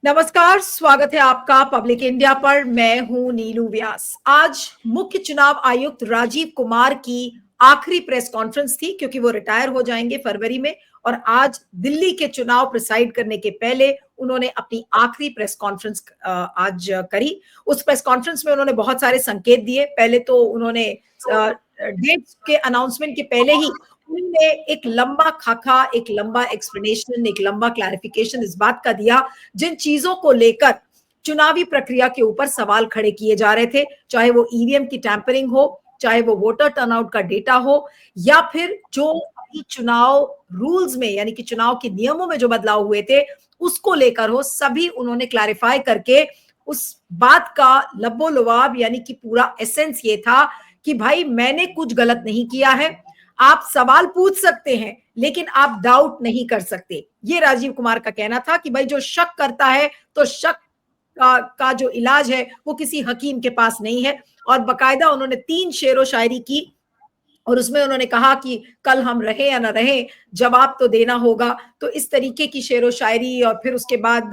नमस्कार, स्वागत है आपका पब्लिक इंडिया पर। मैं हूं नीलू व्यास। आज मुख्य चुनाव आयुक्त राजीव कुमार की आखिरी प्रेस कॉन्फ्रेंस थी, क्योंकि वो रिटायर हो जाएंगे फरवरी में। और आज दिल्ली के चुनाव प्रिसाइड करने के पहले उन्होंने अपनी आखिरी प्रेस कॉन्फ्रेंस आज करी। उस प्रेस कॉन्फ्रेंस में उन्होंने बहुत सारे संकेत दिए। पहले तो उन्होंने डेट्स के अनाउंसमेंट के पहले ही उन्होंने एक लंबा खाका, एक लंबा एक्सप्लेनेशन, एक लंबा क्लैरिफिकेशन इस बात का दिया जिन चीजों को लेकर चुनावी प्रक्रिया के ऊपर सवाल खड़े किए जा रहे थे, चाहे वो ईवीएम की टैंपरिंग हो, चाहे वो वोटर टर्नआउट का डेटा हो, या फिर जो अभी चुनाव रूल्स में यानी कि चुनाव के नियमों में जो बदलाव हुए थे उसको लेकर हो। सभी उन्होंने क्लैरिफाई करके उस बात का लबो लुआब यानी कि पूरा एसेंस ये था कि भाई मैंने कुछ गलत नहीं किया है। आप सवाल पूछ सकते हैं लेकिन आप डाउट नहीं कर सकते। ये राजीव कुमार का कहना था कि भाई जो शक करता है तो शक का जो इलाज है वो किसी हकीम के पास नहीं है। और बकायदा उन्होंने 3 शेरो शायरी की और उसमें उन्होंने कहा कि कल हम रहे या ना रहे, जवाब तो देना होगा। तो इस तरीके की शेरो शायरी और फिर उसके बाद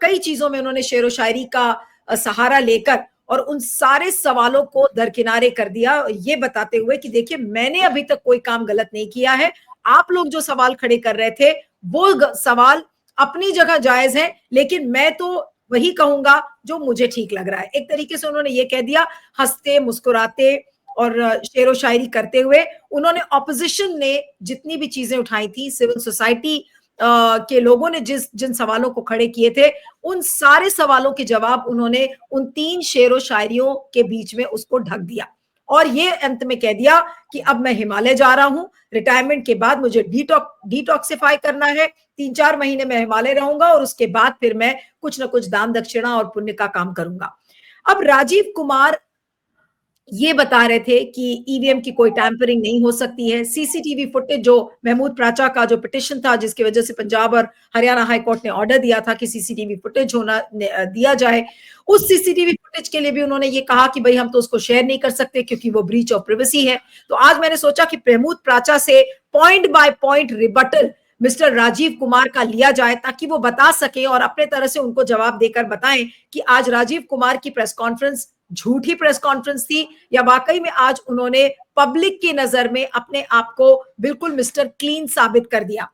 कई चीजों में उन्होंने शेरो शायरी का सहारा लेकर और उन सारे सवालों को दरकिनारे कर दिया, ये बताते हुए कि देखिए मैंने अभी तक कोई काम गलत नहीं किया है। आप लोग जो सवाल खड़े कर रहे थे वो सवाल अपनी जगह जायज है, लेकिन मैं तो वही कहूंगा जो मुझे ठीक लग रहा है। एक तरीके से उन्होंने ये कह दिया, हंसते मुस्कुराते और शेरो शायरी करते हुए। उन्होंने ऑपोजिशन ने जितनी भी चीजें उठाई थी, सिविल सोसाइटी के लोगों ने जिन सवालों को खड़े किए थे, उन सारे सवालों के जवाब उन्होंने उन 3 शेरो शायरियों के बीच में उसको ढक दिया। और ये अंत में कह दिया कि अब मैं हिमालय जा रहा हूं, रिटायरमेंट के बाद मुझे डिटॉक्सिफाई करना है, 3-4 महीने में हिमालय रहूंगा और उसके बाद फिर मैं कुछ ना कुछ दान दक्षिणा और पुण्य का काम करूंगा। अब राजीव कुमार ये बता रहे थे कि ईवीएम की कोई टैंपरिंग नहीं हो सकती है। सीसीटीवी फुटेज, जो महमूद प्राचा का जो पिटिशन था जिसकी वजह से पंजाब और हरियाणा हाई कोर्ट ने ऑर्डर दिया था कि सीसीटीवी फुटेज होना दिया जाए, उस सीसीटीवी फुटेज के लिए भी उन्होंने ये कहा कि भाई हम तो उसको शेयर नहीं कर सकते क्योंकि वो ब्रीच ऑफ प्रिवेसी है। तो आज मैंने सोचा कि महमूद प्राचा से point by point rebuttal mister Rajiv Kumar का लिया जाए ताकि वो बता सके और अपने तरह से उनको जवाब देकर बताएं कि आज राजीव कुमार की प्रेस कॉन्फ्रेंस झूठी प्रेस कॉन्फ्रेंस थी या वाकई में आज उन्होंने पब्लिक की नजर में अपने आप को बिल्कुल मिस्टर क्लीन साबित कर दिया।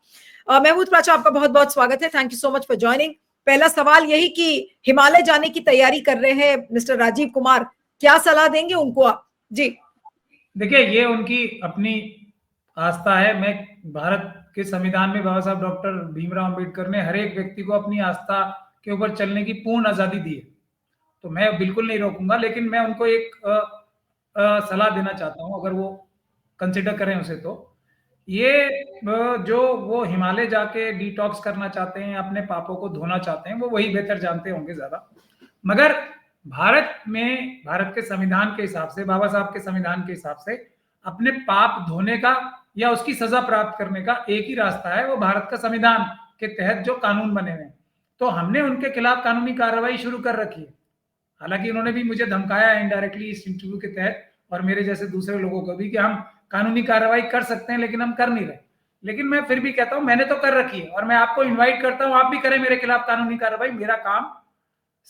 महमूद प्राचा, आपका बहुत बहुत स्वागत है। Thank you so much for joining. पहला सवाल यही कि हिमालय जाने की तैयारी कर रहे हैं मिस्टर राजीव कुमार, क्या सलाह देंगे उनको आप? जी देखिए, ये उनकी अपनी आस्था है। मैं भारत के संविधान में बाबा साहब डॉक्टर भीमराव अंबेडकर ने हर एक व्यक्ति को अपनी आस्था के ऊपर चलने की पूर्ण आजादी दी है, तो मैं बिल्कुल नहीं रोकूंगा। लेकिन मैं उनको एक सलाह देना चाहता हूं, अगर वो कंसिडर करें उसे, तो ये जो वो हिमालय जाके डिटॉक्स करना चाहते हैं, अपने पापों को धोना चाहते हैं, वो वही बेहतर जानते होंगे ज्यादा। मगर भारत में, भारत के संविधान के हिसाब से, बाबा साहब के संविधान के हिसाब से अपने पाप धोने का या उसकी सजा प्राप्त करने का एक ही रास्ता है, वो भारत का संविधान के तहत जो कानून बने हुए हैं। तो हमने उनके खिलाफ कानूनी कार्रवाई शुरू कर रखी है। हालांकि उन्होंने भी मुझे धमकाया है इनडायरेक्टली इस इंटरव्यू के तहत, और मेरे जैसे दूसरे लोगों को भी, कि हम कानूनी कार्रवाई कर सकते हैं लेकिन हम कर नहीं रहे। लेकिन मैं फिर भी कहता हूं मैंने तो कर रखी है, और मैं आपको इन्वाइट करता हूं आप भी करें मेरे खिलाफ कानूनी कार्रवाई। मेरा काम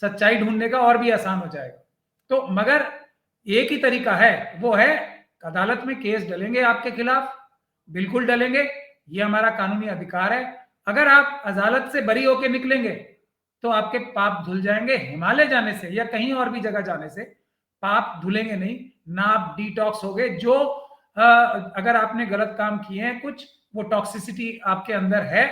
सच्चाई ढूंढने का और भी आसान हो जाएगा। तो मगर एक ही तरीका है, वो है अदालत में केस डलेंगे आपके खिलाफ, बिल्कुल डलेंगे, ये हमारा कानूनी अधिकार है। अगर आप अदालत से बरी होकर निकलेंगे तो आपके पाप धुल जाएंगे। हिमालय जाने से या कहीं और भी जगह जाने से पाप धुलेंगे नहीं, ना आप डिटॉक्स होगे। जो अगर आपने गलत काम किए हैं कुछ, वो टॉक्सिसिटी आपके अंदर है,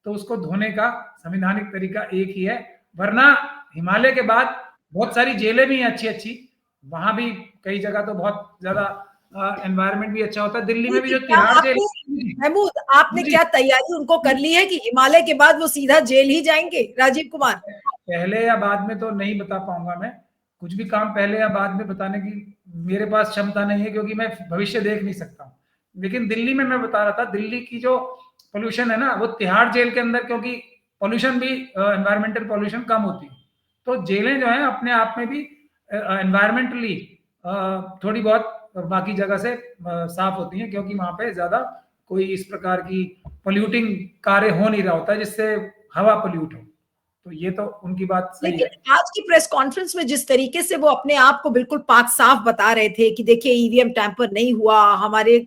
तो उसको धोने का संवैधानिक तरीका एक ही है। वरना हिमालय के बाद बहुत सारी जेलें भी हैं अच्छी अच्छी, वहां भी कई जगह तो बहुत ज्यादा एनवायरनमेंट भी अच्छा होता है। दिल्ली में भी जो तिहाड़ जेल, महमूद, आपने क्या तैयारी उनको कर ली है कि हिमालय के बाद वो सीधा जेल ही जाएंगे राजीव कुमार? पहले या बाद में तो नहीं बता पाऊंगा मैं, कुछ भी काम पहले या बाद में बताने की मेरे पास क्षमता नहीं है, क्योंकि मैं भविष्य देख नहीं सकता हूँ। लेकिन दिल्ली में मैं बता रहा था, दिल्ली की जो पोल्यूशन है ना, वो तिहाड़ जेल के अंदर, क्योंकि पोल्यूशन भी एनवायरमेंटल पोल्यूशन कम होती है, तो जेलें जो है अपने आप में भी एनवायरमेंटली थोड़ी बहुत बाकी जगह से साफ होती हैं, क्योंकि वहां पे ज्यादा कोई इस प्रकार की पोल्यूटिंग कार्य हो नहीं रहा होता है जिससे हवा पोल्यूट हो। तो ये तो उनकी बात सही है। लेकिन आज की प्रेस कॉन्फ्रेंस में जिस तरीके से वो अपने आप को बिल्कुल पाक साफ बता रहे थे कि देखिए ईवीएम टैंपर नहीं हुआ, हमारे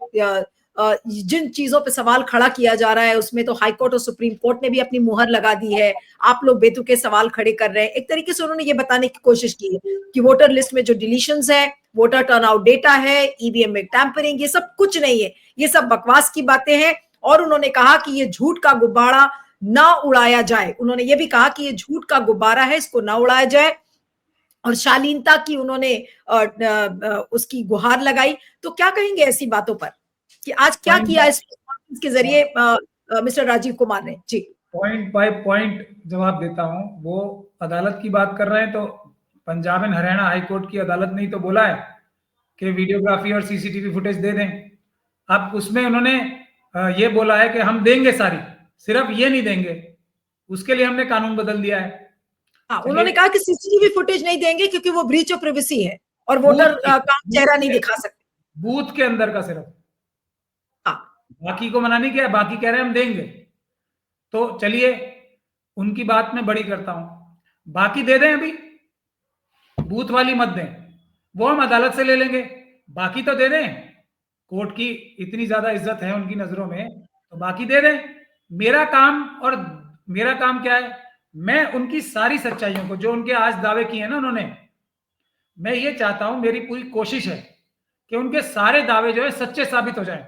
जिन चीजों पे सवाल खड़ा किया जा रहा है उसमें तो हाई कोर्ट और सुप्रीम कोर्ट ने भी अपनी मुहर लगा दी है, आप लोग बेतुके सवाल खड़े कर रहे हैं। एक तरीके से उन्होंने ये बताने की कोशिश की है कि वोटर लिस्ट में जो डिलीशंस है, वोटर टर्नआउट डेटा है, ईवीएम में टैंपरिंग, ये सब कुछ नहीं है, ये सब बकवास की बातें हैं। और उन्होंने कहा कि ये झूठ का गुब्बारा ना उड़ाया जाए। उन्होंने ये भी कहा कि ये झूठ का गुब्बारा है, इसको ना उड़ाया जाए। और शालीनता की उन्होंने उसकी गुहार लगाई। तो क्या कहेंगे ऐसी बातों पर कि आज क्या किया इस कॉन्फ्रेंस के जरिए मिस्टर राजीव कुमार ने? जी, पॉइंट बाय पॉइंट जवाब देता हूं। वो अदालत की बात कर रहे हैं तो Punjab and Haryana high court की अदालत ने तो बोला है कि वीडियोग्राफी और सीसीटीवी फुटेज दे दें। अब उसमें उन्होंने ये बोला है कि हम देंगे सारी, सिर्फ ये नहीं देंगे, उसके लिए हमने कानून बदल दिया है। हाँ, उन्होंने कहा कि सीसीटीवी फुटेज नहीं देंगे क्योंकि वो ब्रीच ऑफ प्राइवेसी है और वोटर का चेहरा नहीं दिखा सकते बूथ के अंदर का सिर्फ। हाँ, बाकी को मना नहीं किया, बाकी कह रहे हैं हम देंगे। तो चलिए उनकी बात में बड़ी करता हूं, बाकी दे दें, अभी बूथ वाली मत दें, वो हम अदालत से ले लेंगे, बाकी तो दे दें। कोर्ट की इतनी ज्यादा इज्जत है उनकी नजरों में, तो बाकी दे दें। मेरा काम क्या है, मैं उनकी सारी सच्चाइयों को, जो उनके आज दावे किए हैं ना उन्होंने, मैं ये चाहता हूं, मेरी पूरी कोशिश है कि उनके सारे दावे जो है सच्चे साबित हो जाएं।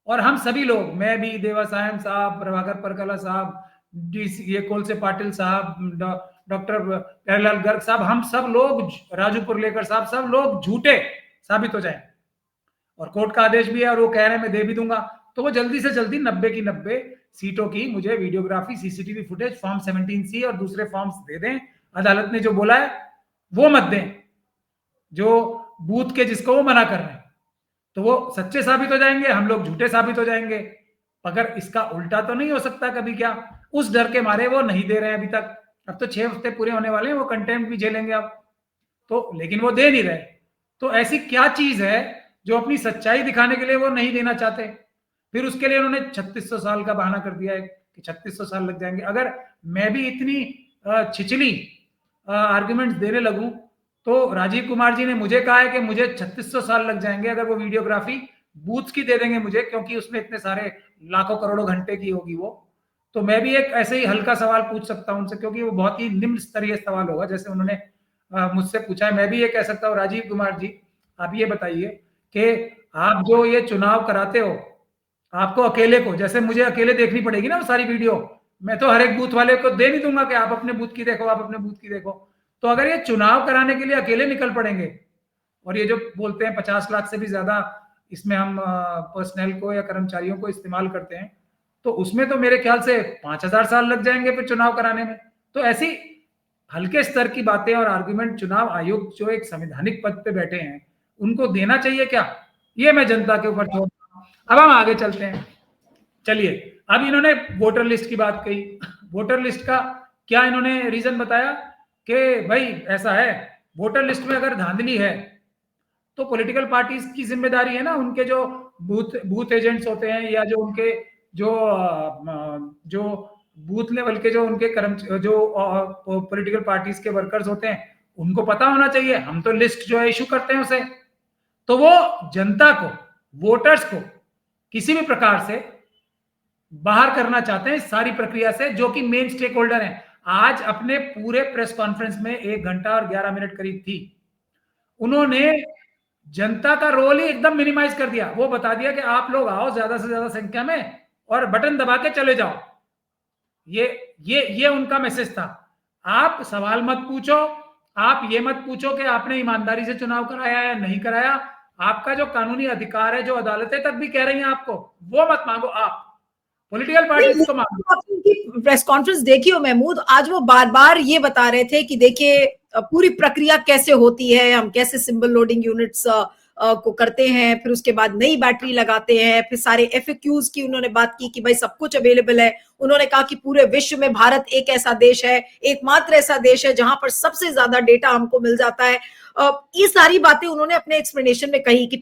और हम सभी लोग, मैं भी, देवासायन साहब, प्रभाकर परकला साहब, ये कोलसे पाटिल साहब, डॉक्टर प्यारेलाल गर्ग साहब, हम सब लोग, राजू पुरलेकर साहब, सब लोग झूठे साबित हो जाएं। और कोर्ट का आदेश भी है और वो कह रहे हैं मैं दे भी दूंगा, तो वो जल्दी से जल्दी 90 की 90 सीटों की मुझे videography, CCTV footage, form 17C और दूसरे फॉर्म्स दे दें। अदालत ने जो बोला है वो मत दें, जो बूथ के जिसको वो मना कर रहे हैं, तो वो सच्चे साबित हो जाएंगे, हम लोग झूठे साबित हो जाएंगे। अगर इसका उल्टा तो नहीं हो सकता कभी क्या? उस डर के मारे वो नहीं दे रहे हैं अभी तक। अब तो 6 हफ्ते पूरे होने वाले हैं, वो कंटेम्प्ट भी झेलेंगे अब तो, लेकिन वो दे नहीं रहे। तो ऐसी क्या चीज है जो अपनी सच्चाई दिखाने के लिए वो नहीं देना चाहते? फिर उसके लिए उन्होंने 3600 साल का बहाना कर दिया है कि 3600 साल लग जाएंगे। अगर मैं भी इतनी छिचली आर्ग्यूमेंट्स देने लगूं, तो राजीव कुमार जी ने मुझे कहा है कि मुझे 3600 साल लग जाएंगे अगर वो वीडियोग्राफी बूथ की दे देंगे मुझे, क्योंकि उसमें इतने सारे लाखों करोड़ों घंटे की होगी वो। तो मैं भी एक ऐसे ही हल्का सवाल पूछ सकता हूं उनसे, क्योंकि वो बहुत ही निम्न स्तरीय सवाल होगा जैसे उन्होंने मुझसे पूछा है। मैं भी ये कह सकता हूँ, राजीव कुमार जी आप ये बताइए कि आप जो ये चुनाव कराते हो, आपको अकेले को, जैसे मुझे अकेले देखनी पड़ेगी ना वो सारी वीडियो, मैं तो हर एक बूथ वाले को दे नहीं दूंगा कि आप अपने बूथ की देखो, आप अपने बूथ की देखो। तो अगर ये चुनाव कराने के लिए अकेले निकल पड़ेंगे, और ये जो बोलते हैं 50 लाख से भी ज्यादा इसमें हम पर्सनल को या कर्मचारियों को इस्तेमाल करते हैं, तो उसमें तो मेरे ख्याल से 5000 साल लग जाएंगे फिर चुनाव कराने में। तो ऐसी हल्के स्तर की बातें और आर्गुमेंट चुनाव आयोग जो एक संवैधानिक पद पे बैठे हैं उनको देना चाहिए क्या? ये मैं जनता के ऊपर छोड़ता हूं। अब हम आगे चलते हैं। चलिए, अब इन्होंने वोटर लिस्ट की बात कही। वोटर लिस्ट का क्या इन्होंने रीजन बताया कि भाई ऐसा है, वोटर लिस्ट में अगर धांधली है तो पॉलिटिकल पार्टीज की जिम्मेदारी है ना, उनके जो बूथ एजेंट्स होते हैं, या जो उनके जो बूथ लेवल के जो उनके जो पॉलिटिकल पार्टीज के वर्कर्स होते हैं, उनको पता होना चाहिए। हम तो लिस्ट जो है इशू करते हैं उसे, तो वो जनता को, वोटर्स को किसी भी प्रकार से बाहर करना चाहते हैं इस सारी प्रक्रिया से, जो कि मेन स्टेक होल्डर है। आज अपने पूरे प्रेस कॉन्फ्रेंस में 1 घंटा और 11 मिनट करीब थी, उन्होंने जनता का रोल ही एकदम मिनिमाइज कर दिया। वो बता दिया कि आप लोग आओ ज्यादा से ज्यादा संख्या में और बटन दबा के चले जाओ। ये उनका मैसेज था। आप सवाल मत पूछो, आप ये मत पूछो कि आपने ईमानदारी से चुनाव कराया या नहीं कराया। आपका जो कानूनी अधिकार है, जो अदालतें तक भी कह रही हैं आपको, वो मत मांगो, आप पॉलिटिकल पार्टीज को मांगो। आपकी प्रेस कॉन्फ्रेंस देखी हो महमूद, आज वो बार बार ये बता रहे थे कि देखिए पूरी प्रक्रिया कैसे होती है, हम कैसे सिंबल लोडिंग यूनिट्स को करते हैं, फिर उसके बाद नई बैटरी लगाते हैं, फिर सारे FAQs की उन्होंने बात की कि भाई सब कुछ अवेलेबल है। उन्होंने कहा कि पूरे विश्व में भारत एक ऐसा देश है, एकमात्र ऐसा देश है जहां पर सबसे ज्यादा डेटा हमको मिल जाता है। ये सारी बातें उन्होंने अपने एक्सप्लेनेशन में कही कि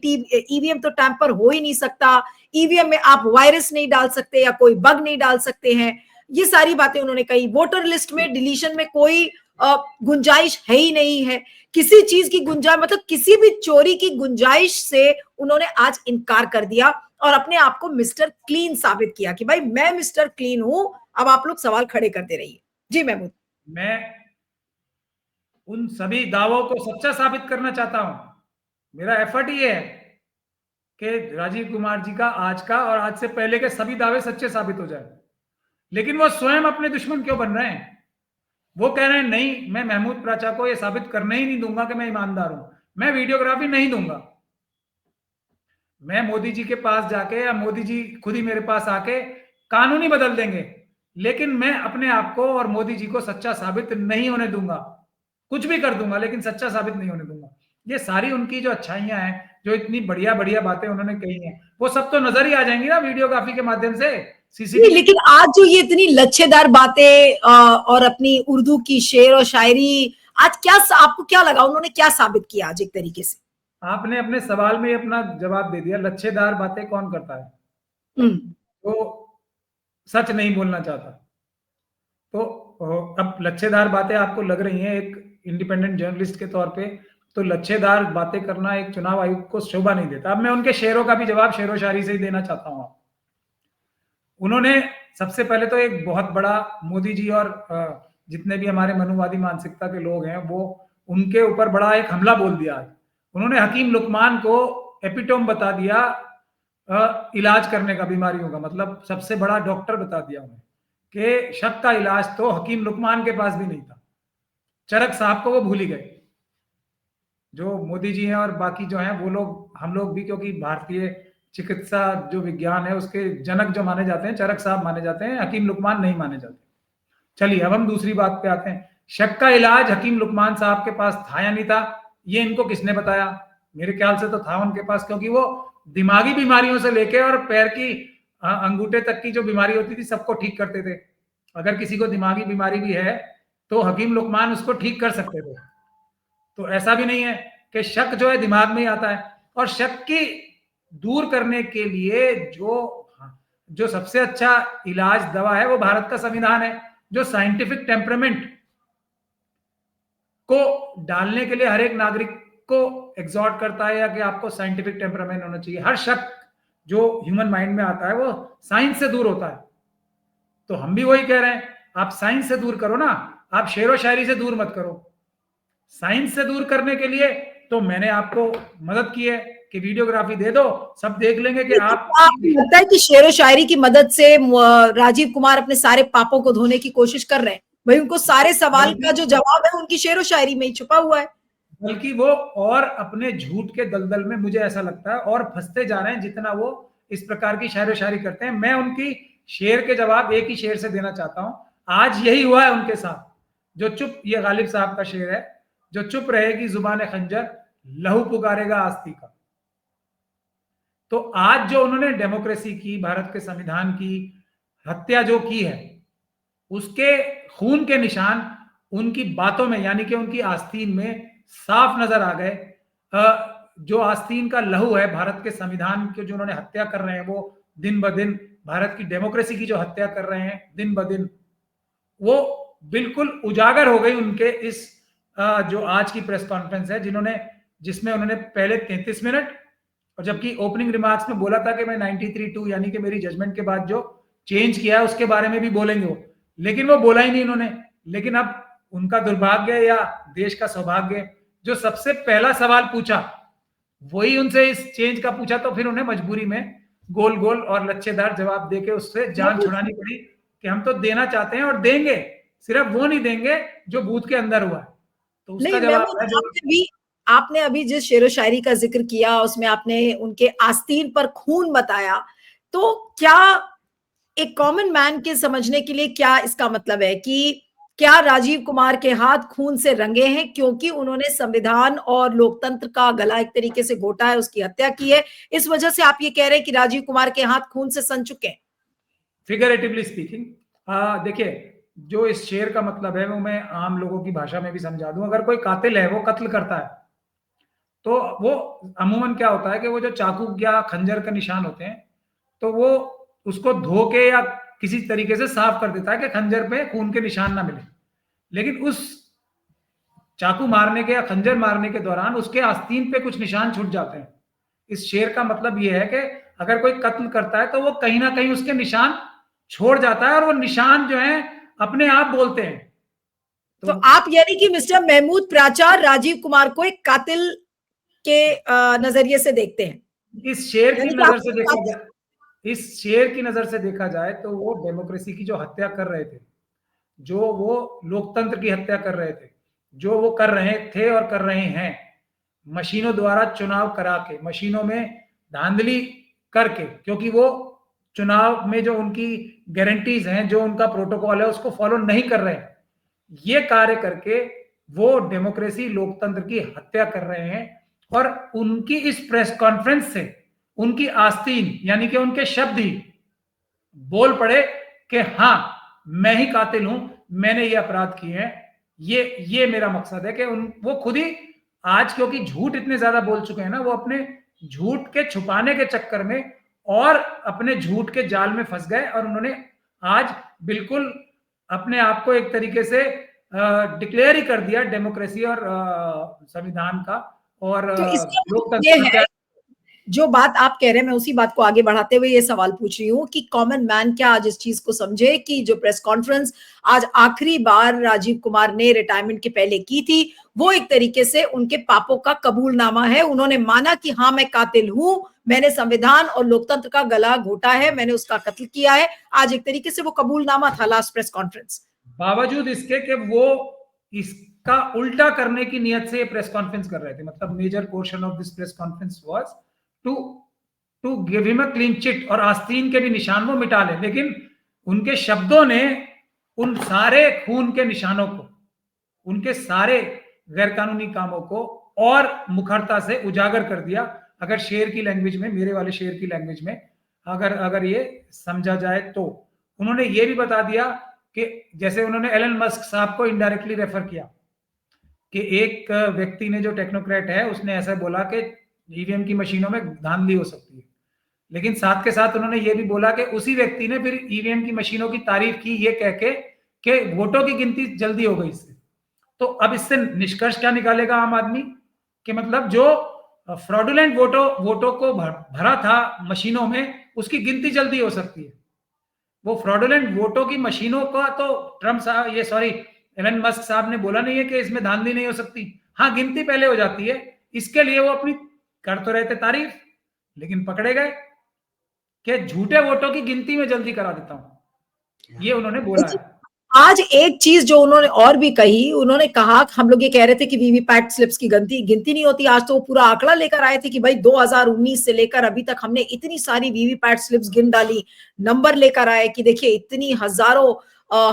ईवीएम तो टैंपर हो ही नहीं सकता, ईवीएम में आप वायरस नहीं डाल सकते या कोई बग नहीं डाल सकते हैं। ये सारी बातें उन्होंने कही। वोटर लिस्ट में डिलीशन में कोई गुंजाइश है ही नहीं है, किसी चीज की गुंजाइश, मतलब किसी भी चोरी की गुंजाइश से उन्होंने आज इनकार कर दिया और अपने आप को मिस्टर क्लीन साबित किया कि भाई मैं मिस्टर क्लीन हूं, अब आप लोग सवाल खड़े करते रहिए। जी महमूद। मैं उन सभी दावों को सच्चा साबित करना चाहता हूं। मेरा एफर्ट ये है कि राजीव कुमार जी का आज का और आज से पहले के सभी दावे सच्चे साबित हो जाए। लेकिन वो स्वयं अपने दुश्मन क्यों बन रहे हैं? वो कह रहे हैं नहीं, मैं महमूद प्राचा को ये साबित करने ही नहीं दूंगा कि मैं ईमानदार हूं, मैं वीडियोग्राफी नहीं दूंगा। मैं मोदी जी के पास जाके या मोदी जी खुद ही मेरे पास आके कानूनी बदल देंगे, लेकिन मैं अपने आप को और मोदी जी को सच्चा साबित नहीं होने दूंगा। कुछ भी कर दूंगा लेकिन सच्चा साबित नहीं होने दूंगा। ये सारी उनकी जो अच्छाइयां हैं, जो इतनी बढ़िया बढ़िया बातें उन्होंने कही हैं, वो सब तो नजर ही आ जाएंगी ना वीडियोग्राफी के माध्यम से, सीसीटीवी। लेकिन आज जो ये इतनी लच्छेदार बातें और अपनी उर्दू की शेर और शायरी, आज क्या आपको क्या लगा, उन्होंने क्या साबित किया आज एक तरीके से? आपने अपने सवाल में अपना जवाब दे दिया। लच्छेदार बातें कौन करता है? तो सच नहीं बोलना चाहता। तो अब लच्छेदार बातें आपको लग रही हैं एक इंडिपेंडेंट जर्नलिस्ट के तौर पे, तो लच्छेदार बातें करना एक चुनाव आयुक्त को शोभा नहीं देता। अब मैं उनके शेरों का भी जवाब शेरो शायरी से ही देना चाहता हूं। उन्होंने सबसे पहले तो एक बहुत बड़ा मोदी जी और जितने भी हमारे मनुवादी मानसिकता के लोग हैं, वो उनके ऊपर बड़ा एक हमला बोल दिया। उन्होंने हकीम लुकमान को एपिटोम बता दिया इलाज करने का, बीमारियों का, मतलब सबसे बड़ा डॉक्टर बता दिया उन्हें कि शक का इलाज तो हकीम लुकमान के पास भी नहीं था। चरक साहब को वो भूल ही गए। जो मोदी जी हैं और बाकी जो हैं वो लोग, हम लोग भी, क्योंकि भारतीय चिकित्सा जो विज्ञान है उसके जनक जो माने जाते हैं चरक साहब माने जाते हैं, हकीम लुकमान नहीं माने जाते। चलिए अब हम दूसरी बात पे आते हैं। शक का इलाज हकीम लुकमान साहब के पास था या नहीं था, ये इनको किसने बताया? मेरे ख्याल से तो था उनके पास, क्योंकि वो दिमागी बीमारियों से लेके और पैर की अंगूठे तक की जो बीमारी होती थी सबको ठीक करते थे। अगर किसी को दिमागी बीमारी भी है तो हकीम लुकमान उसको ठीक कर सकते थे। तो ऐसा भी नहीं है कि शक जो है दिमाग में ही आता है। और शक की दूर करने के लिए जो सबसे अच्छा इलाज दवा है वो भारत का संविधान है, जो साइंटिफिक टेम्परामेंट को डालने के लिए हर एक नागरिक को एग्जॉर्ट करता है, या कि आपको साइंटिफिक टेम्परामेंट होना चाहिए। हर शक जो ह्यूमन माइंड में आता है वो साइंस से दूर होता है। तो हम भी वही कह रहे हैं, आप साइंस से दूर करो ना, आप शेरो शायरी से दूर मत करो। साइंस से दूर करने के लिए तो मैंने आपको मदद की है कि वीडियोग्राफी दे दो, सब देख लेंगे कि आपको लगता है कि शेरो शायरी की मदद से राजीव कुमार अपने सारे पापों को धोने की कोशिश कर रहे हैं? भाई उनको सारे सवाल का जो जवाब है उनकी शेरो शायरी में ही छुपा हुआ है। बल्कि वो और अपने झूठ के दलदल में, मुझे ऐसा लगता है, और फंसते जा रहे हैं जितना वो इस प्रकार की शेरो शायरी करते हैं। मैं उनकी शेर के जवाब एक ही शेर से देना चाहता हूं। आज यही हुआ है उनके साथ। जो चुप, ये गालिब साहब का शेर है, जो चुप रहेगी जुबान खंजर, लहू पुकारेगा आस्ती का। तो आज जो उन्होंने डेमोक्रेसी की, भारत के संविधान की हत्या जो की है, उसके खून के निशान उनकी बातों में, यानी कि उनकी आस्तीन में साफ नजर आ गए। जो आस्तीन का लहू है भारत के संविधान के, जो उन्होंने हत्या कर रहे हैं, वो दिन ब दिन भारत की डेमोक्रेसी की जो हत्या कर रहे हैं दिन ब दिन, वो बिल्कुल उजागर हो गई उनके इस जो आज की प्रेस कॉन्फ्रेंस है, जिसमें उन्होंने पहले 33 मिनट, और जबकि ओपनिंग रिमार्क्स में बोला था कि मैं 93-2 यानी कि मेरी जजमेंट के बाद जो चेंज किया है उसके बारे में भी बोलेंगे वो, लेकिन वो बोला ही नहीं इन्होंने। लेकिन अब उनका दुर्भाग्य या देश का सौभाग्य, जो सबसे पहला सवाल पूछा वही उनसे इस चेंज का पूछा, तो फिर उन्हें मजबूरी में गोल गोल और लच्छेदार जवाब देके उससे जान छुड़ानी पड़ी कि हम तो देना चाहते हैं और देंगे, सिर्फ वो नहीं देंगे जो बूथ के अंदर हुआ है। तो उसका जवाब है आपने अभी जिस शेरो शायरी का जिक्र किया उसमें आपने उनके आस्तीन पर खून बताया, तो क्या एक कॉमन मैन के समझने के लिए क्या इसका मतलब है कि क्या राजीव कुमार के हाथ खून से रंगे हैं क्योंकि उन्होंने संविधान और लोकतंत्र का गला एक तरीके से घोटा है, उसकी हत्या की है, इस वजह से आप ये कह रहे हैं कि राजीव कुमार के हाथ खून से सन चुके हैं? फिगरेटिवली स्पीकिंग, देखिए, जो इस शेर का मतलब है वो मैं आम लोगों की भाषा में भी समझा दूं। अगर कोई कातिल है, वो कत्ल करता है, तो वो अमूमन क्या होता है कि वो जो चाकू या खंजर का निशान होते हैं, तो वो उसको धो के या किसी तरीके से साफ कर देता है कि खंजर पे खून के निशान ना मिले। लेकिन उस चाकू मारने के या खंजर मारने के दौरान उसके आस्तीन पे कुछ निशान छूट जाते हैं। इस शेर का मतलब यह है कि अगर कोई कत्ल करता है तो वो कहीं ना कहीं उसके निशान छोड़ जाता है, और वो निशान जो है अपने आप बोलते हैं। तो आप यानी कि मिस्टर महमूद प्राचार राजीव कुमार को एक कातिल के नजरिए से देखते हैं? इस शेर की यानी कि नजर से देखा आपको जाए, इस शेर की नजर से देखा जाए तो वो डेमोक्रेसी की जो हत्या कर रहे थे, जो वो लोकतंत्र की हत्या कर रहे थे, जो वो कर रहे थे और कर रहे हैं, मशीनों द्वारा चुनाव करा के, मशीनों में धांधली करके, क्योंकि वो चुनाव में जो उनकी गारंटीज हैं, जो उनका प्रोटोकॉल है, उसको फॉलो नहीं कर रहे हैं। ये कार्य करके वो डेमोक्रेसी, लोकतंत्र की हत्या कर रहे हैं। और उनकी इस प्रेस कॉन्फ्रेंस से उनकी आस्तीन यानी कि उनके शब्द ही बोल पड़े कि हाँ, मैं ही कातिल हूं, मैंने ये अपराध किए हैं। ये मेरा मकसद है कि वो खुद ही आज, क्योंकि झूठ इतने ज्यादा बोल चुके हैं ना, वो अपने झूठ के छुपाने के चक्कर में और अपने झूठ के जाल में फंस गए, और उन्होंने आज बिल्कुल अपने आप को एक तरीके से डिक्लेयर ही कर दिया डेमोक्रेसी और संविधान का और तो इसका मतलब ये लोकतंत्र। है, जो बात आप कह रहे हैं, मैं उसी बात को आगे बढ़ाते हुए ये सवाल पूछ रही हूँ कि कॉमन मैन क्या आज इस चीज को समझे कि जो प्रेस कॉन्फ्रेंस आज आखिरी बार राजीव कुमार ने रिटायरमेंट के पहले की थी, वो एक तरीके से उनके पापों का कबूलनामा है। उन्होंने माना कि हाँ, मैं कातिल हूं, मैंने संविधान और लोकतंत्र का गला घोटा है, मैंने उसका कत्ल किया है। आज एक तरीके से वो कबूलनामा था लास्ट प्रेस कॉन्फ्रेंस। बावजूद इसके कि वो इसका उल्टा करने की नियत से ये प्रेस कॉन्फ्रेंस कर रहे थे। मतलब major portion of this press conference was to give him a clean chit, और आस्तीन के भी निशान वो मिटा ले। लेकिन उनके शब्दों ने उन सारे खून के निशानों को, उनके सारे गैरकानूनी कामों को और मुखरता से उजागर कर दिया। अगर शेर की लैंग्वेज में, मेरे वाले शेर की लैंग्वेज में अगर ये समझा जाए तो उन्होंने ये भी बता दिया कि जैसे उन्होंने एलन मस्क साहब को इनडायरेक्टली रेफर किया कि एक व्यक्ति ने, जो टेक्नोक्रेट है, उसने ऐसा बोला कि ईवीएम की मशीनों में धांधली हो सकती है। लेकिन साथ के साथ उन्होंने ये भी बोला कि उसी व्यक्ति ने फिर ईवीएम की मशीनों की तारीफ की, ये कह के कि वोटों की गिनती जल्दी हो गई इससे। तो अब इससे निष्कर्ष क्या निकालेगा आम आदमी कि मतलब जो फ्रॉडुलेंट वोटों को भरा था मशीनों में, उसकी गिनती जल्दी हो सकती है। वो फ्रॉडुलेंट वोटों की मशीनों का तो ट्रम्प साहब, ये सॉरी, एलन मस्क साहब ने बोला नहीं है कि इसमें धांधली नहीं हो सकती। हाँ, गिनती पहले हो जाती है। इसके लिए वो अपनी कर तो रहे थे तारीफ, लेकिन पकड़े गए कि झूठे वोटों की गिनती में जल्दी करा देता हूं, ये उन्होंने बोला है। आज एक चीज जो उन्होंने और भी कही, उन्होंने कहा, हम लोग ये कह रहे थे कि वीवीपैट स्लिप्स की गिनती नहीं होती, आज तो वो पूरा आंकड़ा लेकर आए थे कि भाई 2019 से लेकर अभी तक हमने इतनी सारी वीवीपैट स्लिप्स गिन डाली, नंबर लेकर आए कि देखिए इतनी हजारों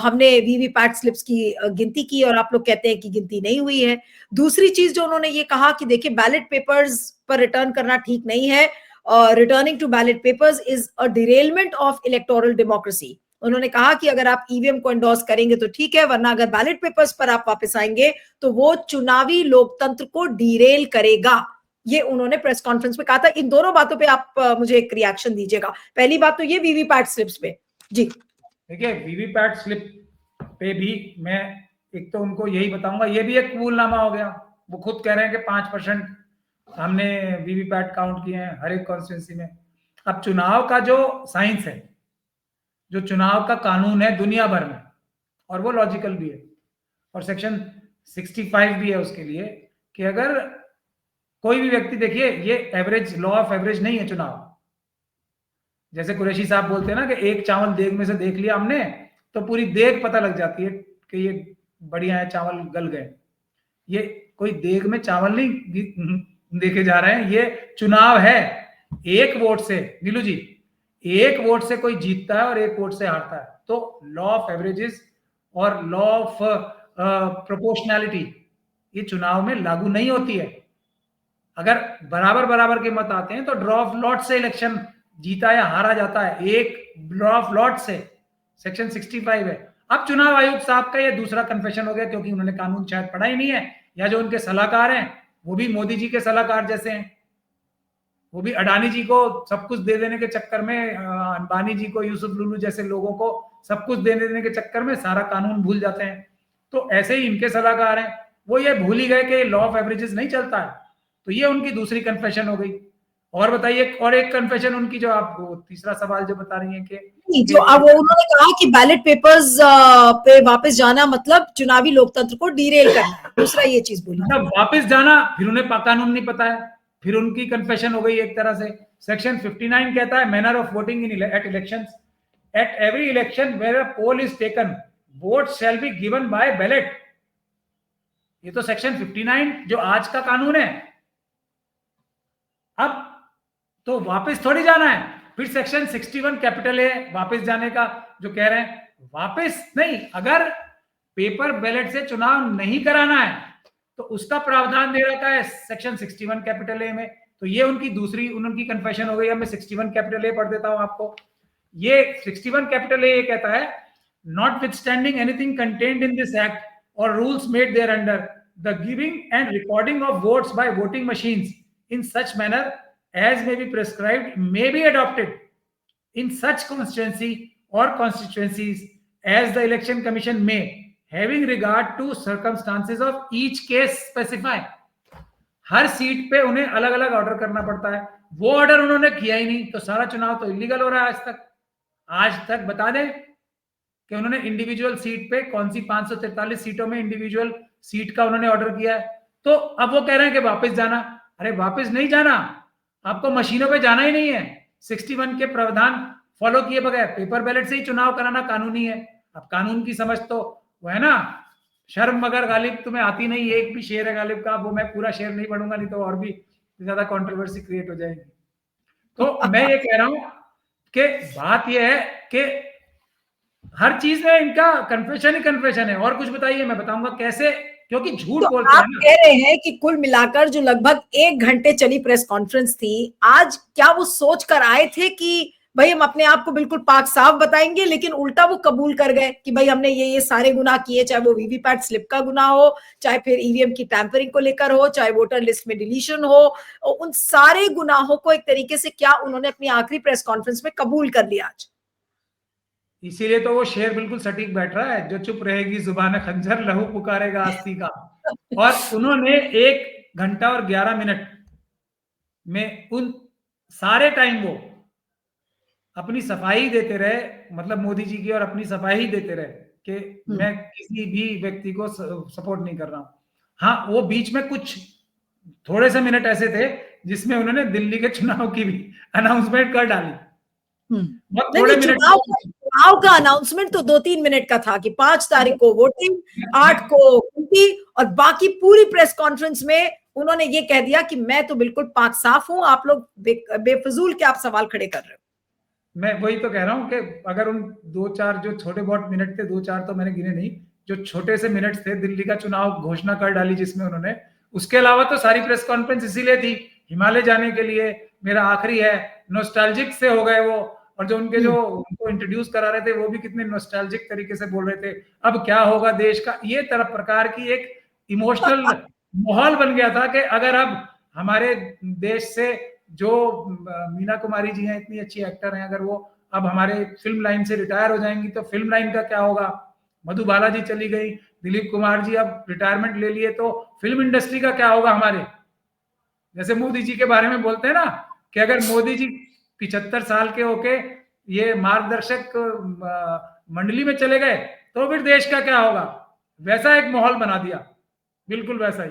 हमने वीवीपैट स्लिप्स की गिनती की, और आप लोग कहते हैं कि गिनती नहीं हुई है। दूसरी चीज जो उन्होंने ये कहा कि देखिए बैलेट पेपर्स पर रिटर्न करना ठीक नहीं है, returning to ballot papers is a derailment of electoral democracy. उन्होंने कहा कि अगर आप ईवीएम को एंडोर्स करेंगे तो ठीक है, वरना अगर बैलेट पेपर्स पर आप वापस आएंगे तो वो चुनावी लोकतंत्र को डीरेल करेगा। ये उन्होंने प्रेस कॉन्फ्रेंस में कहा था। इन दोनों बातों पे आप मुझे एक रिएक्शन दीजिएगा। पहली बात तो ये वीवीपैट स्लिप्स पे। जी देखिए, वीवीपैट स्लिप पे भी मैं एक तो उनको यही बताऊंगा, ये भी एक कबूलनामा हो गया। वो खुद कह रहे हैं कि 5% हमने वीवीपैट काउंट किए हैं हर एक कॉन्स्टिट्यूंसी में। अब चुनाव का जो साइंस है, जो चुनाव का कानून है दुनिया भर में, और वो लॉजिकल भी है, और सेक्शन 65 भी है उसके लिए कि अगर कोई भी व्यक्ति, देखिए ये एवरेज, लॉ ऑफ एवरेज नहीं है चुनाव। जैसे कुरैशी साहब बोलते हैं ना कि एक चावल देग में से देख लिया हमने तो पूरी देग पता लग जाती है कि ये बढ़िया है, चावल गल गए। ये कोई देग में चावल नहीं देखे जा रहे हैं, ये चुनाव है। एक वोट से, नीलू जी, एक वोट से कोई जीतता है और एक वोट से हारता है। तो लॉ ऑफ एवरेजेस और लॉ ऑफ प्रोपोर्शनैलिटी ये चुनाव में लागू नहीं होती है। अगर बराबर बराबर के मत आते हैं तो ड्रॉ ऑफ लॉट से इलेक्शन जीता या हारा जाता है, एक ड्रॉ ऑफ लॉट से। सेक्शन 65 है। अब चुनाव आयोग साहब का ये दूसरा कन्फेशन हो गया, क्योंकि उन्होंने कानून शायद पढ़ा ही नहीं है, या जो उनके सलाहकार हैं वो भी मोदी जी के सलाहकार जैसे हैं, वो भी अडानी जी को सब कुछ दे देने के चक्कर में, अंबानी जी को, यूसुफ लुलू जैसे लोगों को सब कुछ दे देने के चक्कर में सारा कानून भूल जाते हैं। तो ऐसे ही इनके सलाहकार हैं, वो ये भूल ही गए कि लॉ ऑफ एवरेजेस नहीं चलता है। तो ये उनकी दूसरी कन्फेशन हो गई। और बताइए, और एक कन्फेशन उनकी, जो आप तीसरा सवाल जो बता रही है कि जो अब वो उन्होंने कहा कि बैलेट पेपर्स पे वापस जाना मतलब चुनावी लोकतंत्र को डीरेल करना है, दूसरा ये चीज बोली। मतलब वापस जाना, फिर उन्हें कानून नहीं पता है, फिर उनकी कन्फेशन हो गई एक तरह से। सेक्शन 59 कहता है manner of voting in at elections, at every election where a poll is taken vote shall be given by ballot. ये तो सेक्शन 59 जो आज का कानून है। अब तो वापस थोड़ी जाना है। फिर सेक्शन 61 कैपिटल ए वापस जाने का जो कह रहे हैं, वापस नहीं, अगर पेपर बैलेट से चुनाव नहीं कराना है तो उसका प्रावधान दे रखा है सेक्शन 61 कैपिटल ए में। तो ये उनकी दूसरी उनकी कन्फेशन हो गई। अब मैं 61 कैपिटल ए पढ़ देता हूं आपको। ये 61 कैपिटल ए कहता है, notwithstanding anything contained in this act और rules made thereunder, the giving and recording of votes by voting machines in such manner as may be prescribed may be adopted in such constituency or constituencies as the election commission may, having regard to circumstances of each case specify। Her seat पे उन्हें अलग अलग order करना पड़ता है। वो order उन्होंने किया ही नहीं, तो सारा चुनाव तो इलीगल हो रहा है। आज तक बता दें कि उन्होंने इंडिविजुअल सीट पे कौन सी 543 सीटों में इंडिविजुअल सीट का उन्होंने ऑर्डर किया है। तो अब वो कह रहे हैं कि वापस जाना। अरे वापस नहीं जाना, आपको मशीनों पे जाना ही नहीं है। 61 के प्रावधान फॉलो किए बगैर पेपर बैलेट से ही चुनाव कराना कानूनी है। अब कानून की समझ तो वो है ना, शर्म मगर गालिब तुम्हें आती नहीं, एक भी शेर है गालिब का, वो मैं पूरा शेर नहीं पढ़ूंगा, नहीं तो और भी ज्यादा कंट्रोवर्सी क्रिएट हो जाएगी। तो मैं ये कह रहा हूं कि बात यह है कि हर चीज में इनका कन्फेशन ही कन्फेशन है। और कुछ बताइए, मैं बताऊंगा कैसे, क्योंकि झूठ तो बोलते आप हैं ना। कह रहे हैं कि कुल मिलाकर जो लगभग 1 घंटे चली प्रेस कॉन्फ्रेंस थी आज, क्या वो सोच कर आए थे कि भाई हम अपने आप को बिल्कुल पाक साफ बताएंगे, लेकिन उल्टा वो कबूल कर गए कि भाई हमने ये सारे गुनाह किए, चाहे वो वीवीपैट स्लिप का गुनाह हो, चाहे फिर ईवीएम की टैंपरिंग को लेकर हो, चाहे वोटर लिस्ट में डिलीशन हो, उन सारे गुनाहों को एक तरीके से क्या उन्होंने अपनी आखिरी प्रेस कॉन्फ्रेंस में कबूल कर लिया आज? इसीलिए तो वो शेर बिल्कुल सटीक बैठ रहा है, जो चुप रहेगी जुबान खंजर लहू पुकारेगा आस्ती का। और उन्होंने 1 घंटा और 11 मिनट में उन सारे टाइम वो अपनी सफाई देते रहे, मतलब मोदी जी की, और अपनी सफाई ही देते रहे कि मैं किसी भी व्यक्ति को सपोर्ट नहीं कर रहा हूं। हाँ, वो बीच में कुछ थोड़े से मिनट ऐसे थे जिसमें उन्होंने दिल्ली के चुनाव की भी अनाउंसमेंट कर डाली। नहीं, चुनाव का अनाउंसमेंट तो 2-3 मिनट का था कि 5 तारीख को वोटिंग, 8 को गिनती, और बाकी पूरी प्रेस कॉन्फ्रेंस में उन्होंने ये कह दिया कि मैं तो बिल्कुल पाक साफ हूं, आप लोग बेफजूल के आप सवाल खड़े कर रहे हो। मैं वही तो कह रहा हूं कि अगर उन 2-4 जो छोटे बहुत मिनट थे, 2-4 तो मैंने गिने नहीं, जो छोटे से मिनट थे, दिल्ली का चुनाव घोषणा कर डाली जिसमें उन्होंने, उसके अलावा तो सारी प्रेस कॉन्फ्रेंस इसीलिए थी, हिमालय जाने के लिए, मेरा आखिरी है, नॉस्टैल्जिक से हो गए वो। और जो उनके जो उनको इंट्रोड्यूस करा रहे थे वो भी कितने नॉस्टैल्जिक तरीके से बोल रहे थे, अब क्या होगा देश का, ये तरह प्रकार की एक इमोशनल माहौल बन गया था कि अगर अब हमारे देश से जो मीना कुमारी जी हैं, इतनी अच्छी एक्टर हैं, अगर वो अब हमारे फिल्म लाइन से रिटायर हो जाएंगी तो फिल्म लाइन का क्या होगा। मधुबाला जी चली गई, दिलीप कुमार जी अब रिटायरमेंट ले लिए, तो फिल्म इंडस्ट्री का क्या होगा हमारे। जैसे मोदी जी के बारे में बोलते हैं ना कि अगर मोदी जी 75 साल के होके ये मार्गदर्शक मंडली में चले गए तो फिर देश का क्या होगा। वैसा एक माहौल बना दिया, बिल्कुल वैसा ही।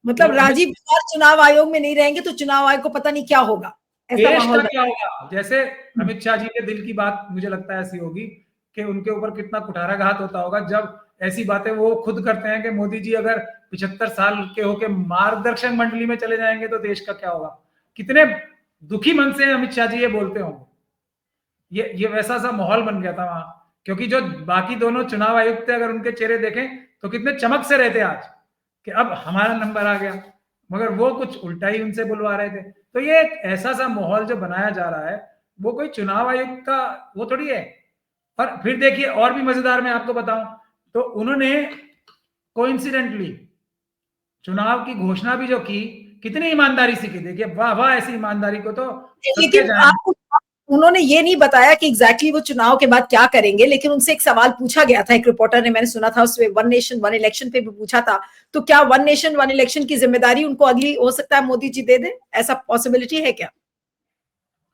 मतलब राजीव कुमार चुनाव आयोग में नहीं रहेंगे तो चुनाव आयोग को पता नहीं क्या होगा, ऐसा माहौल क्या होगा। जैसे अमित शाह जी के दिल की बात मुझे लगता है ऐसी होगी कि उनके ऊपर कितना कुठाराघात होता होगा जब ऐसी बातें वो खुद करते हैं कि मोदी जी अगर 75 साल के होके मार्गदर्शक मंडली में चले जाएंगे तो देश का क्या होगा। कितने दुखी मन से अमित शाह जी ये बोलते होंगे। ये वैसा सा माहौल बन गया था वहां, क्योंकि जो बाकी दोनों चुनाव आयुक्त थे अगर उनके चेहरे देखें तो कितने चमक से रहते आज कि अब हमारा नंबर आ गया, मगर वो कुछ उल्टा ही उनसे बुलवा रहे थे। तो ये एक ऐसा सा माहौल जो बनाया जा रहा है वो कोई चुनाव आयुक्त का वो थोड़ी है। और फिर देखिए और भी मजेदार मैं आपको बताऊं तो उन्होंने कोइंसिडेंटली चुनाव की घोषणा भी जो की कितनी ईमानदारी सीखी, देखिए वाह वाह, ऐसी ईमानदारी को तो लेकिन आपको उन्होंने ये नहीं बताया कि एग्जैक्टली वो चुनाव के बाद क्या करेंगे, लेकिन उनसे एक सवाल पूछा गया था, एक रिपोर्टर ने, मैंने सुना था उसमें, वन नेशन वन इलेक्शन पे भी पूछा था, तो क्या वन नेशन वन इलेक्शन की जिम्मेदारी उनको अगली हो सकता है मोदी जी दे दे, ऐसा पॉसिबिलिटी है क्या?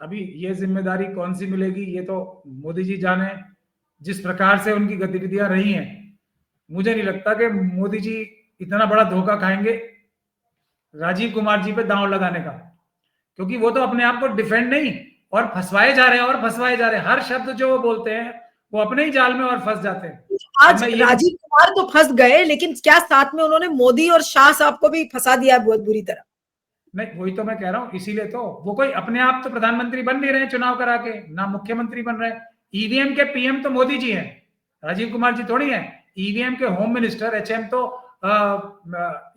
अभी ये जिम्मेदारी कौन सी मिलेगी ये तो मोदी जी जाने। जिस प्रकार से उनकी गतिविधियां रही हैं, मुझे नहीं लगता कि मोदी जी इतना बड़ा धोखा खाएंगे राजीव कुमार जी पे दांव लगाने का, क्योंकि वो तो अपने आप को डिफेंड नहीं, और फंसवाए जा रहे हैं और फंसवाए जा रहे हैं। हर शब्द जो वो बोलते हैं वो अपने ही जाल में और फंस जाते हैं। आज राजीव कुमार तो फंस गए, लेकिन क्या साथ में उन्होंने मोदी और शाह साहब को भी फंसा दिया है बहुत बुरी तरह? नहीं, वही तो मैं कह रहा हूं, इसीलिए तो वो कोई अपने आप तो प्रधानमंत्री बन नहीं रहे चुनाव करा के, ना मुख्यमंत्री बन रहे। ईवीएम के पीएम तो मोदी जी हैं, राजीव कुमार जी थोड़ी हैं। ईवीएम के होम मिनिस्टर, एचएम तो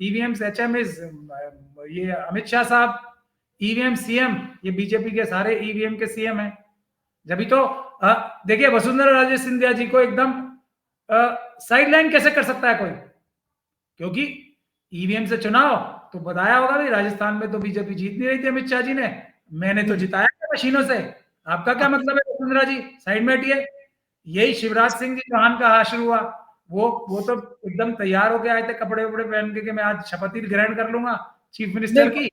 ईवीएम एचएम इज ये अमित शाह साहब। ईवीएम सीएम, ये बीजेपी के सारे ईवीएम के सीएम हैं। जब तो देखिए वसुंधरा राजे सिंधिया जी को एकदम साइडलाइन कैसे कर सकता है कोई, क्योंकि ईवीएम से चुनाव तो बताया होगा भाई, राजस्थान में तो बीजेपी जीत नहीं रही थी अमित शाह जी ने, मैंने तो जिताया मशीनों से। आपका क्या मतलब है वसुंधरा जी, साइड में हटिए। यही शिवराज सिंह जी चौहान का हासिल हुआ, वो तो एकदम तैयार होके आए थे कपड़े वपड़े पहन के कि मैं आज शपथ ग्रहण कर लूंगा चीफ मिनिस्टर की।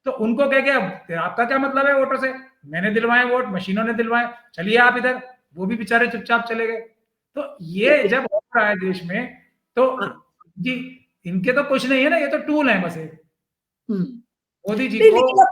तो उनको कह गया आपका क्या मतलब है वोटों से, मैंने दिलवाए वोट, मशीनों ने दिलवाए, चलिए आप इधर। वो भी बेचारे चुपचाप चले गए। तो ये जब हो रहा है देश में, तो जी इनके तो कुछ नहीं है ना, ये तो टूल है बस एक मोदी जी को।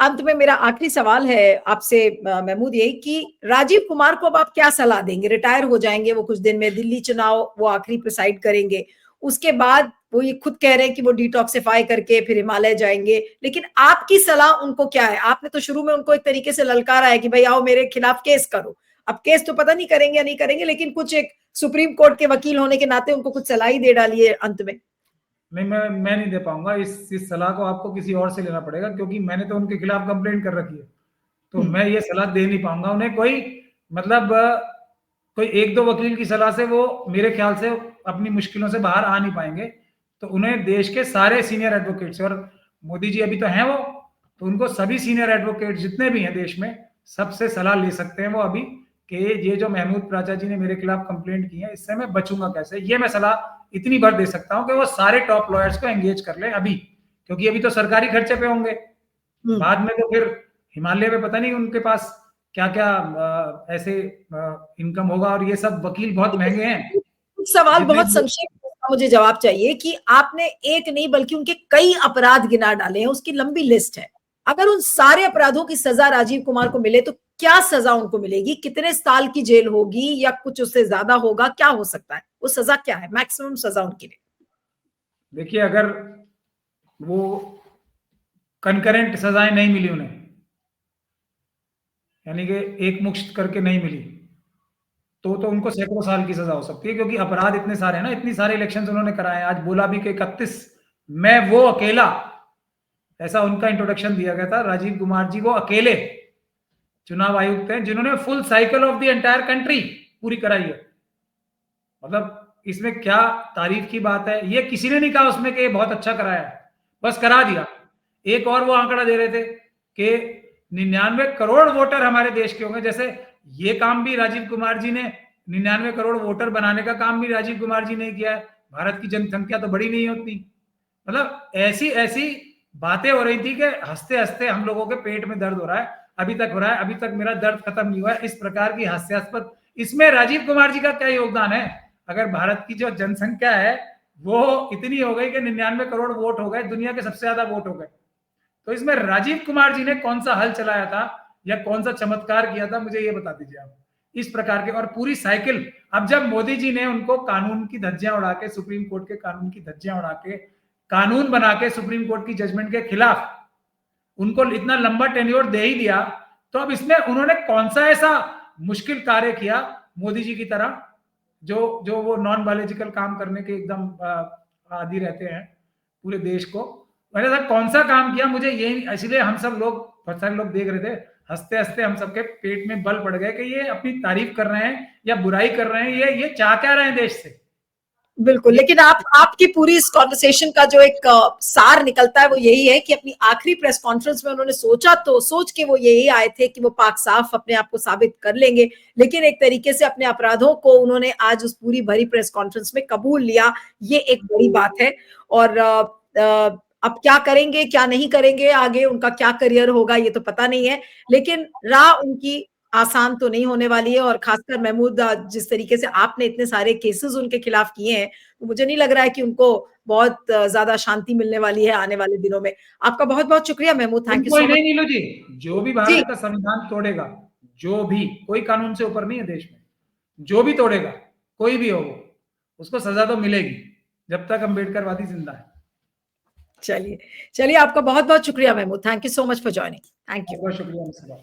अंत में मेरा आखिरी सवाल है आपसे महमूद, ये कि राजीव कुमार को अब आप क्या सलाह देंगे? रिटायर हो जाएंगे वो कुछ दिन में, दिल्ली चुनाव वो आखिरी प्रिसाइड करेंगे, उसके बाद वो ये खुद कह रहे हैं कि वो डिटॉक्सिफाई करके फिर हिमालय जाएंगे, लेकिन आपकी सलाह उनको क्या है? आपने तो शुरू में उनको एक तरीके से ललकारा है कि भाई आओ मेरे खिलाफ केस करो। अब केस तो पता नहीं करेंगे या नहीं करेंगे, लेकिन कुछ एक सुप्रीम कोर्ट के वकील होने के नाते उनको कुछ सलाह ही दे डालिए अंत में। नहीं, मैं नहीं दे पाऊंगा इस सलाह को, आपको किसी और से लेना पड़ेगा, क्योंकि मैंने तो उनके खिलाफ कंप्लेंट कर रखी है। तो मैं ये सलाह दे नहीं पाऊंगा उन्हें। कोई मतलब कोई एक दो वकील की सलाह से वो मेरे ख्याल से अपनी मुश्किलों से बाहर आ नहीं पाएंगे। तो उन्हें देश के सारे सीनियर एडवोकेट्स, और मोदी जी अभी तो हैं वो, तो उनको सभी सीनियर एडवोकेट जितने भी हैं देश में, सबसे सलाह ले सकते हैं वो अभी, कि ये जो महमूद प्राचा जी ने मेरे खिलाफ कंप्लेंट की है, इससे मैं बचूंगा कैसे। ये मैं सलाह इतनी भर दे सकता हूं कि वो सारे टॉप लॉयर्स को एंगेज कर ले अभी, क्योंकि अभी तो सरकारी खर्चे पे होंगे, बाद में तो फिर हिमालय में पता नहीं उनके पास क्या क्या ऐसे इनकम होगा, और ये सब वकील बहुत महंगे हैं। सवाल बहुत संक्षेप में मुझे जवाब चाहिए कि आपने एक नहीं बल्कि उनके कई अपराध गिना डाले हैं, उसकी लंबी लिस्ट है। अगर उन सारे अपराधों की सजा राजीव कुमार को मिले तो क्या सजा उनको मिलेगी? कितने साल की जेल होगी या कुछ उससे ज्यादा होगा? क्या हो सकता है? वो सजा क्या है, मैक्सिमम सजा उनके लिए? देखिए, अगर वो कनकरेंट सजाएं नहीं मिली उन्हें, यानी कि एक मुश्त करके नहीं मिली, तो उनको सैकड़ों साल की सजा हो सकती है, क्योंकि अपराध इतने सारे हैं ना, इतनी सारे इलेक्शंस उन्होंने कराए। आज बोला भी कि 31 मैं वो अकेला, ऐसा उनका इंट्रोडक्शन दिया गया था। राजीव कुमार जी वो अकेले चुनाव आयुक्त हैं जिन्होंने full cycle of the entire country पूरी कराई है। मतलब इसमें क्या तारीफ की बात है? ये किसी ने नहीं कहा उसमें कि बहुत अच्छा कराया है, बस करा दिया। एक और वो आंकड़ा दे रहे थे कि 99 करोड़ वोटर हमारे देश के होंगे। जैसे ये काम भी राजीव कुमार जी ने, 99 करोड़ वोटर बनाने का काम भी राजीव कुमार जी ने किया है। भारत की जनसंख्या तो बड़ी नहीं होती। मतलब ऐसी ऐसी बातें हो रही थी कि हंसते हंसते हम लोगों के पेट में दर्द हो रहा है, अभी तक हो रहा है, अभी तक मेरा दर्द खत्म नहीं हुआ है। इस प्रकार की हास्यास्पद, इसमें राजीव कुमार जी का क्या योगदान है? अगर भारत की जो जनसंख्या है वो इतनी हो गई कि 99 करोड़ वोट हो गए, दुनिया के सबसे ज्यादा वोट हो गए, तो इसमें राजीव कुमार जी ने कौन सा हल चलाया था या कौन सा चमत्कार किया था, मुझे ये बता दीजिए आप। इस प्रकार के और पूरी साइकिल, अब जब मोदी जी ने उनको कानून की धज्जियां उड़ा के, सुप्रीम कोर्ट के कानून की धज्जियां उड़ा के, कानून बना के सुप्रीम कोर्ट की जजमेंट के खिलाफ उनको इतना लंबा टेन्योर दे ही दिया, तो अब इसमें उन्होंने कौन सा ऐसा मुश्किल कार्य किया मोदी जी की तरह, जो वो नॉन बायोलॉजिकल काम करने के एकदम आदी रहते हैं पूरे देश को। मैंने ऐसा कौन सा काम किया, मुझे ये, इसलिए हम सब लोग, बहुत सारे लोग देख रहे थे, हंसते हंसते हम सबके पेट में बल पड़ गए कि ये अपनी तारीफ कर रहे हैं या बुराई कर रहे हैं, ये चाह क्या रहे हैं देश से। बिल्कुल, लेकिन आपकी पूरी इस कॉन्वर्सेशन का जो एक सार निकलता है वो यही है कि अपनी आखिरी प्रेस कॉन्फ्रेंस में उन्होंने सोच के वो यही आए थे कि वो पाक साफ अपने आप को साबित कर लेंगे, लेकिन एक तरीके से अपने अपराधों को उन्होंने आज उस पूरी भरी प्रेस कॉन्फ्रेंस में कबूल लिया, ये एक बड़ी बात है। और अब क्या करेंगे क्या नहीं करेंगे आगे, उनका क्या करियर होगा ये तो पता नहीं है, लेकिन राह उनकी आसान तो नहीं होने वाली है। और खासकर महमूद, जिस तरीके से आपने इतने सारे केसेस उनके खिलाफ किए हैं, तो मुझे नहीं लग रहा है कि उनको बहुत ज्यादा शांति मिलने वाली है आने वाले दिनों में। आपका बहुत बहुत शुक्रिया महमूद, थैंक यू कोई सो मच। नहीं नीलू जी, जो भी जी, भारत का संविधान तोड़ेगा, जो भी, कोई कानून से ऊपर नहीं है देश में, जो भी तोड़ेगा, कोई भी हो वो, उसको सजा तो मिलेगी जब तक अम्बेडकरवादी जिंदा है। चलिए चलिए, आपका बहुत बहुत शुक्रिया Mahmood, thank you so much for joining, thank you. बहुत शुक्रिया।